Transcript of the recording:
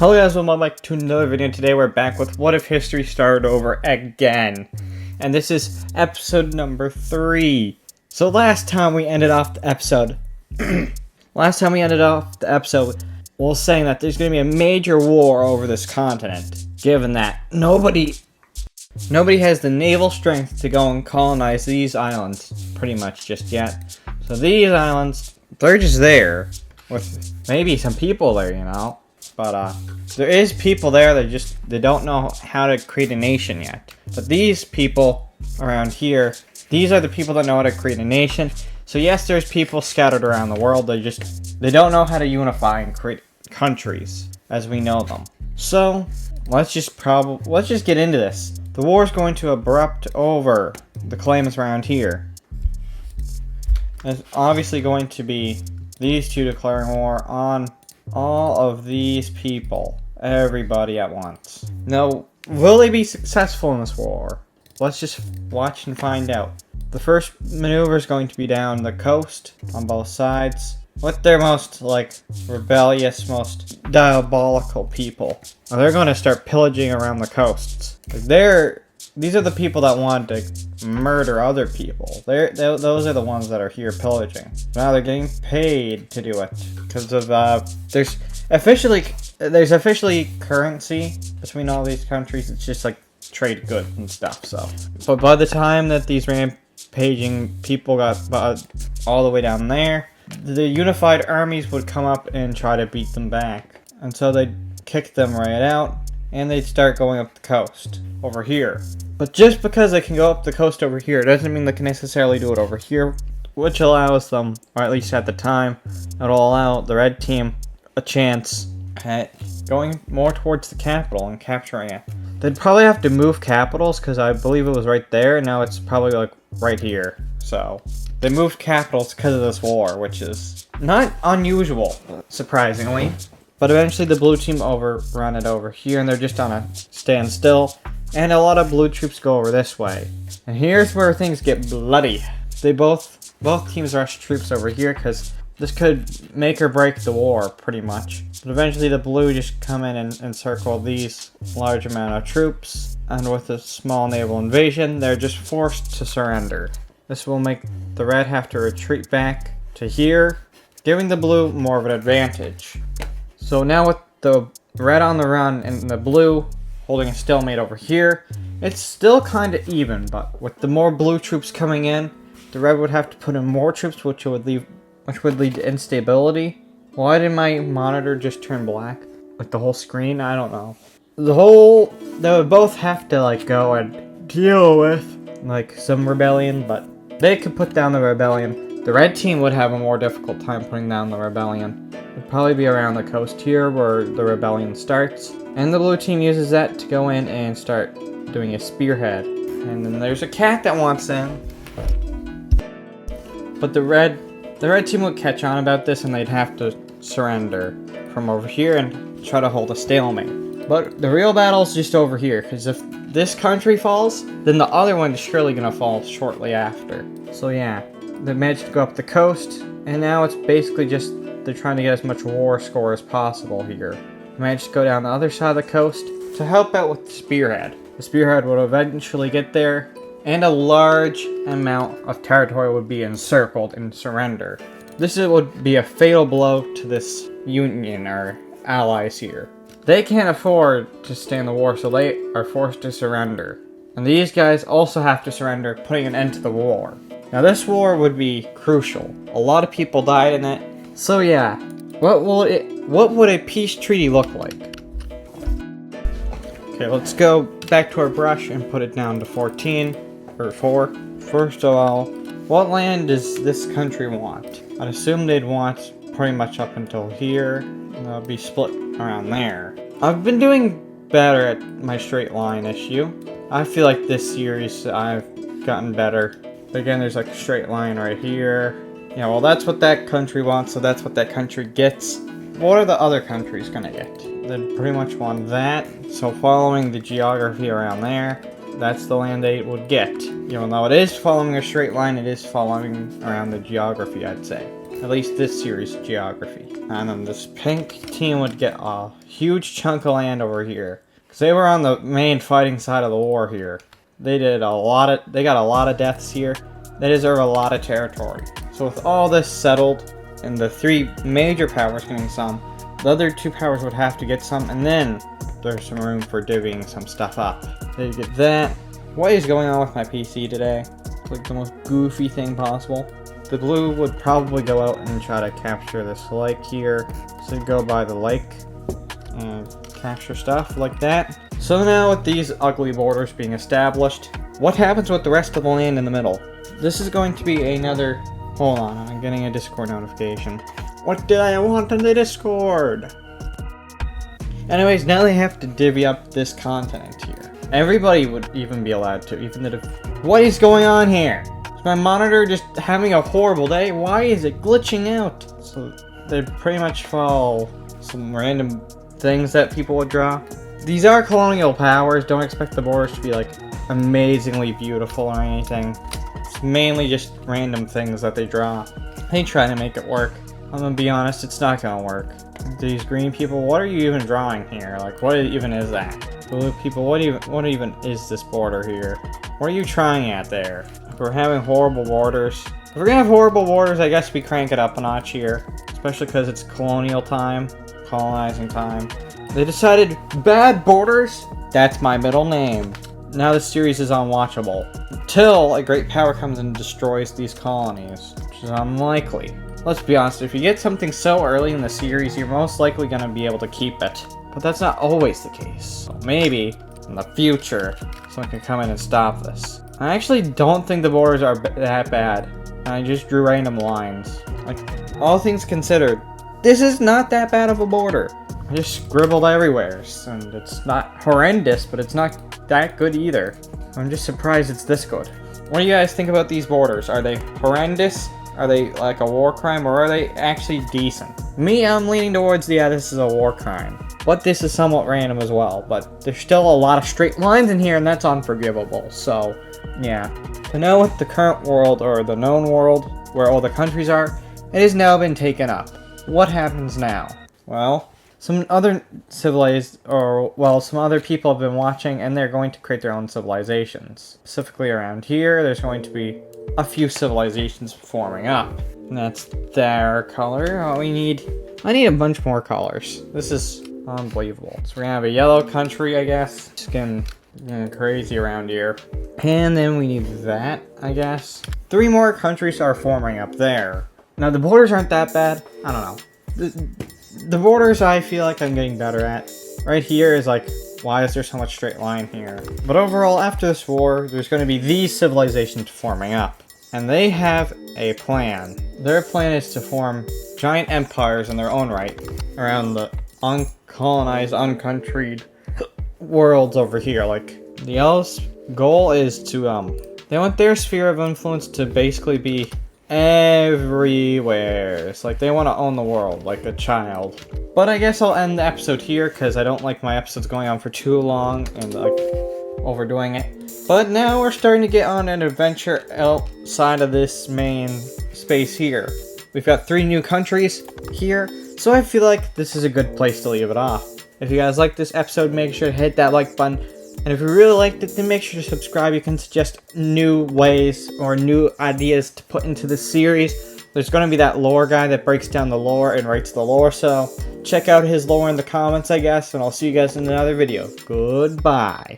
Hello guys, welcome back to another video. Today we're back with What If History Started Over Again. And this is episode number 3. So last time we ended off the episode, was saying that there's going to be a major war over this continent, given that nobody has the naval strength to go and colonize these islands, pretty much just yet. So these islands, they're just there, with maybe some people there, you know. But there is people there that they don't know how to create a nation yet. But these people around here, these are the people that know how to create a nation. So yes, there's people scattered around the world. They don't know how to unify and create countries as we know them. So let's just get into this. The war is going to erupt over the claims around here. It's obviously going to be these two declaring war on all of these people, everybody at once. Now, will they be successful in this war? Let's just watch and find out. The first maneuver is going to be down the coast on both sides with their most rebellious, most diabolical people. Now, they're going to start pillaging around the coasts. These are the people that want to murder other people. Those are the ones that are here pillaging. Now they're getting paid to do it because of there's officially currency between all these countries. It's just like trade goods and stuff. So, but by the time that these rampaging people got all the way down there, the unified armies would come up and try to beat them back, and so they'd kick them right out. And they'd start going up the coast over here. But just because they can go up the coast over here doesn't mean they can necessarily do it over here, which allows them, or at least at the time, it'll allow the red team a chance at going more towards the capital and capturing it. They'd probably have to move capitals because I believe it was right there, and now it's probably right here. So they moved capitals because of this war, which is not unusual, surprisingly. But eventually the blue team overrun it over here, and they're just on a standstill. And a lot of blue troops go over this way. And here's where things get bloody. Both teams rush troops over here because this could make or break the war, pretty much. But eventually the blue just come in and encircle these large amount of troops. And with a small naval invasion, they're just forced to surrender. This will make the red have to retreat back to here, giving the blue more of an advantage. So now with the red on the run and the blue holding a stalemate over here, it's still kind of even, but with the more blue troops coming in, the red would have to put in more troops, which would lead to instability. Why did my monitor just turn black? Like the whole screen? I don't know. They would both have to go and deal with some rebellion, but they could put down the rebellion. The red team would have a more difficult time putting down the rebellion. It'd probably be around the coast here where the rebellion starts. And the blue team uses that to go in and start doing a spearhead. And then there's a cat that wants in. But the red team would catch on about this, and they'd have to surrender from over here and try to hold a stalemate. But the real battle's just over here, because if this country falls, then the other one is surely going to fall shortly after. So yeah, they managed to go up the coast, and now it's basically just they're trying to get as much war score as possible here. They managed to go down the other side of the coast to help out with the spearhead. The spearhead would eventually get there, and a large amount of territory would be encircled and surrender. This would be a fatal blow to this union or allies here. They can't afford to stay in the war, so they are forced to surrender. And these guys also have to surrender, putting an end to the war. Now this war would be crucial. A lot of people died in it. So yeah, what would a peace treaty look like? Okay, let's go back to our brush and put it down to 14, or 4. First of all, what land does this country want? I'd assume they'd want pretty much up until here, and they'll be split around there. I've been doing better at my straight line issue. I feel like this series I've gotten better. But again, there's a straight line right here. Yeah, well, that's what that country wants, so that's what that country gets. What are the other countries gonna get? They pretty much want that. So following the geography around there, that's the land they would get. Even though it is following a straight line, it is following around the geography, I'd say. At least this series, geography. And then this pink team would get a huge chunk of land over here. Because they were on the main fighting side of the war here. They got a lot of deaths here. They deserve a lot of territory. So with all this settled, and the 3 major powers getting some, the other 2 powers would have to get some, and then there's some room for divvying some stuff up. They get that. What is going on with my PC today? It's like the most goofy thing possible. The blue would probably go out and try to capture this lake here. So go by the lake and capture stuff like that. So now with these ugly borders being established, what happens with the rest of the land in the middle? This is going to be another... Hold on, I'm getting a Discord notification. What did I want in the Discord? Anyways, now they have to divvy up this continent here. Everybody would even be allowed to, even the... What is going on here? Is my monitor just having a horrible day? Why is it glitching out? So they pretty much follow some random things that people would draw. These are colonial powers. Don't expect the borders to be like amazingly beautiful or anything. It's mainly just random things that they draw. They try to make it work. I'm gonna be honest, it's not gonna work. These green people, what are you even drawing here? Like, what even is that? Blue people, what even is this border here? What are you trying at there? If we're having horrible borders. If we're gonna have horrible borders, I guess we crank it up a notch here. Especially because it's colonial time, colonizing time. They decided, bad borders? That's my middle name. Now this series is unwatchable. Until a great power comes and destroys these colonies, which is unlikely. Let's be honest, if you get something so early in the series, you're most likely going to be able to keep it. But that's not always the case. So maybe, in the future, someone can come in and stop this. I actually don't think the borders are that bad. I just drew random lines. Like, all things considered, this is not that bad of a border. I just scribbled everywhere, and it's not horrendous, but it's not that good either. I'm just surprised it's this good. What do you guys think about these borders? Are they horrendous? Are they like a war crime, or are they actually decent? Me, I'm leaning towards, yeah, this is a war crime. But this is somewhat random as well, but there's still a lot of straight lines in here, and that's unforgivable, so, yeah. To know what the current world, or the known world, where all the countries are, it has now been taken up. What happens now? Well, some other some other people have been watching, and they're going to create their own civilizations. Specifically around here, there's going to be a few civilizations forming up. And that's their color. I need a bunch more colors. This is unbelievable. So we're gonna have a yellow country, I guess. Just getting crazy around here. And then we need that, I guess. 3 more countries are forming up there. Now the borders aren't that bad. I don't know. The borders I feel like I'm getting better at. Right here is like, why is there so much straight line here? But overall, after this war, there's going to be these civilizations forming up. And they have a plan. Their plan is to form giant empires in their own right around the uncolonized, uncountryed worlds over here. Like, the L's goal is to, they want their sphere of influence to basically be everywhere. It's like they want to own the world like a child. But I guess I'll end the episode here because I don't like my episodes going on for too long and like overdoing it. But now we're starting to get on an adventure outside of this main space here. We've got 3 new countries here, so I feel like this is a good place to leave it off. If you guys like this episode, make sure to hit that like button. And if you really liked it, then make sure to subscribe. You can suggest new ways or new ideas to put into this series. There's going to be that lore guy that breaks down the lore and writes the lore, so check out his lore in the comments, I guess, and I'll see you guys in another video. Goodbye.